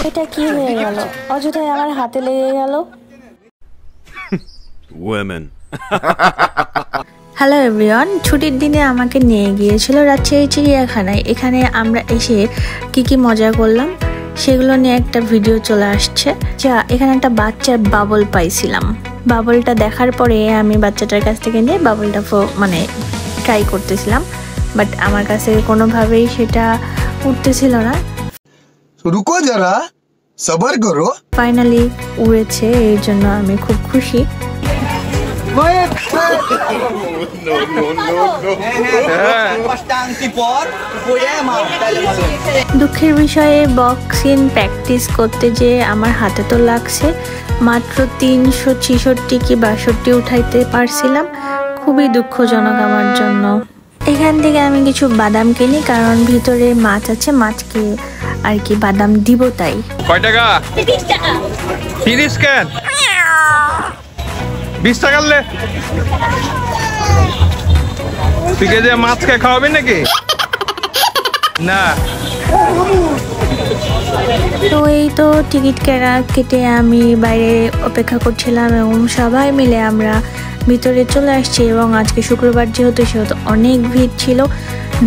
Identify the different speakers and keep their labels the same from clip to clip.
Speaker 1: এটা কি হয়ে গেল? অযথায় আমার হাতে লেগে গেল।
Speaker 2: Women.
Speaker 1: হ্যালো এভরিওয়ান, ছুটির দিনে আমাকে নিয়ে গিয়েছিল রাজশাহী চিড়িয়াখানায়। এখানে আমরা এসে কি মজা করলাম সেগুলো নিয়ে একটা ভিডিও চলে আসছে। যা এখানে একটা বাচ্চার বাবল পাইছিলাম। বাবলটা দেখার পরে আমি বাচ্চাটার কাছ থেকে নিয়ে বাবলটা ট্রাই করতেছিলাম, বাট আমার কাছে কোনোভাবেই সেটা উঠতেছিল না।
Speaker 3: রুকো যারা, সবার করো।
Speaker 1: ফাইনালি উড়েছে, এর জন্য আমি খুব খুশি। দুঃখের বিষয়ে বক্সিং প্র্যাকটিস করতে যে আমার হাতে তো লাগছে মাত্র 366 কি 62 উঠাইতে পারছিলাম। খুবই দুঃখজনক আমার জন্য। এখান থেকে আমি কিছু বাদাম কিনি, কারণ ভিতরে মাছ আছে, মাছকে আর কি বাদাম দিব তাই।
Speaker 4: কয় টাকা? 30 টাকা। 30 কেন? 20 টাকা লে। তুই কে যে মাছকে খাওয়াবি নাকি? না।
Speaker 1: তো এই তো টিকিট কেটে আমি বাইরে অপেক্ষা করছিলাম এবং সবাই মিলে আমরা ভিতরে চলে আসছি। এবং আজকে শুক্রবার সেহেতু অনেক ভিড় ছিল।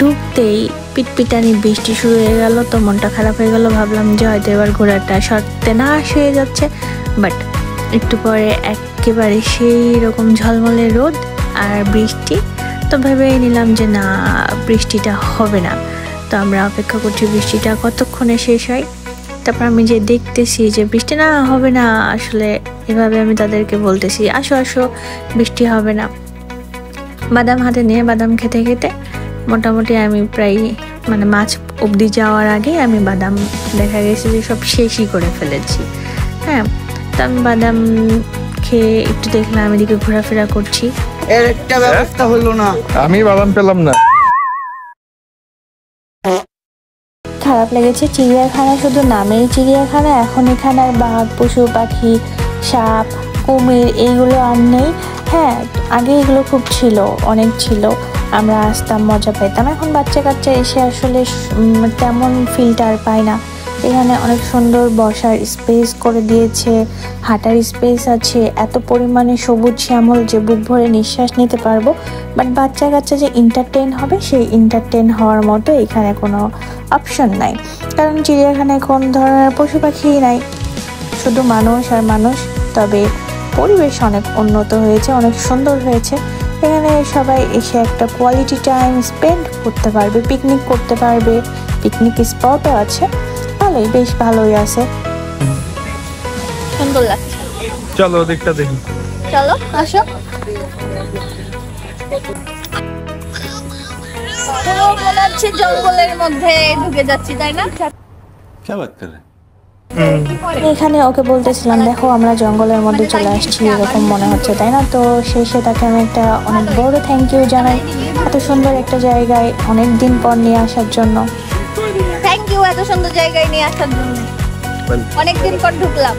Speaker 1: ঢুকতেই পিটপিটানি বৃষ্টি শুরু হয়ে গেল, তো মনটা খারাপ হয়ে গেল। ভাবলাম যে হয়তো এবার ঘোরাটা সরতে না হয়ে যাচ্ছে, বাট একটু পরে একেবারে সেই রকম ঝলমলে রোদ আর বৃষ্টি। তো ভেবে নিলাম যে না, বৃষ্টিটা হবে না। তো আমরা অপেক্ষা করছি বৃষ্টিটা কতক্ষণে শেষ হয়। তারপর আমি যে দেখতেছি যে বৃষ্টি না হবে না, আসলে এভাবে আমি তাদেরকে বলতেছি আসো আসো বৃষ্টি হবে না। বাদাম হাতে নিয়ে বাদাম খেতে খেতে মোটামুটি আমি প্রায় মাছ অবধি যাওয়ার আগে আমি বাদাম দেখা গেছে যে সব শেষই করে ফেলেছি। হ্যাঁ, তো আমি বাদাম খেয়ে একটু দেখলাম এদিকে ঘোরাফেরা করছি।
Speaker 3: এর একটা ব্যবস্থা হইলো না,
Speaker 4: আমি বাদাম পেলাম না।
Speaker 1: খারাপ লেগেছে। চিড়িয়াখানা শুধু নামেই চিড়িয়াখানা, এখন এখানে আর বাঘ, পশু পাখি, সাপ, কুমির এইগুলো আর নেই। হ্যাঁ, আগে এগুলো খুব ছিল, অনেক ছিল, আমরা আসতাম, মজা পেতাম। এখন বাচ্চা কাচ্চা এসে আসলে তেমন ফিল্টার পায় না। এখানে অনেক সুন্দর বসার স্পেস করে দিয়েছে, হাঁটার স্পেস আছে, এত পরিমাণে সবুজ শ্যামল যে বুক ভরে নিঃশ্বাস নিতে পারবো। বাট বাচ্চা কাচ্চা যে এন্টারটেইন হবে, সেই এন্টারটেইন হওয়ার মতো এখানে কোনো অপশন নাই। কারণ চিড়িয়াখানায় কোন ধরনের পশু পাখি নাই, শুধু মানুষ আর মানুষ। তবে পরিবেশ অনেক উন্নত হয়েছে, অনেক সুন্দর হয়েছে। এখানে সবাই এসে একটা কোয়ালিটি টাইম স্পেন্ড করতে পারবে, পিকনিক করতে পারবে, পিকনিক স্পটও আছে। ভালোই, বেশ ভালোই আছে। সুন্দর লাগছে।
Speaker 4: চলো ওদিকটা দেখি।
Speaker 1: চলো আসো। মনে হচ্ছে জঙ্গলের মধ্যে ঢুকে যাচ্ছি, তাই না? এখানে ওকে বলতেছিলাম দেখো আমরা জঙ্গলের মধ্যে চলে আসছি, এরকম মনে হচ্ছে, তাই না? তো শেষে তাকে আমি একটা অনেক বড় থ্যাংক ইউ জানাই এত সুন্দর একটা জায়গায় অনেক দিন পর নিয়ে আসার জন্য।
Speaker 5: থ্যাংক ইউ এত সুন্দর জায়গায় নিয়ে আসার জন্য, অনেকদিন পর ঢুকলাম।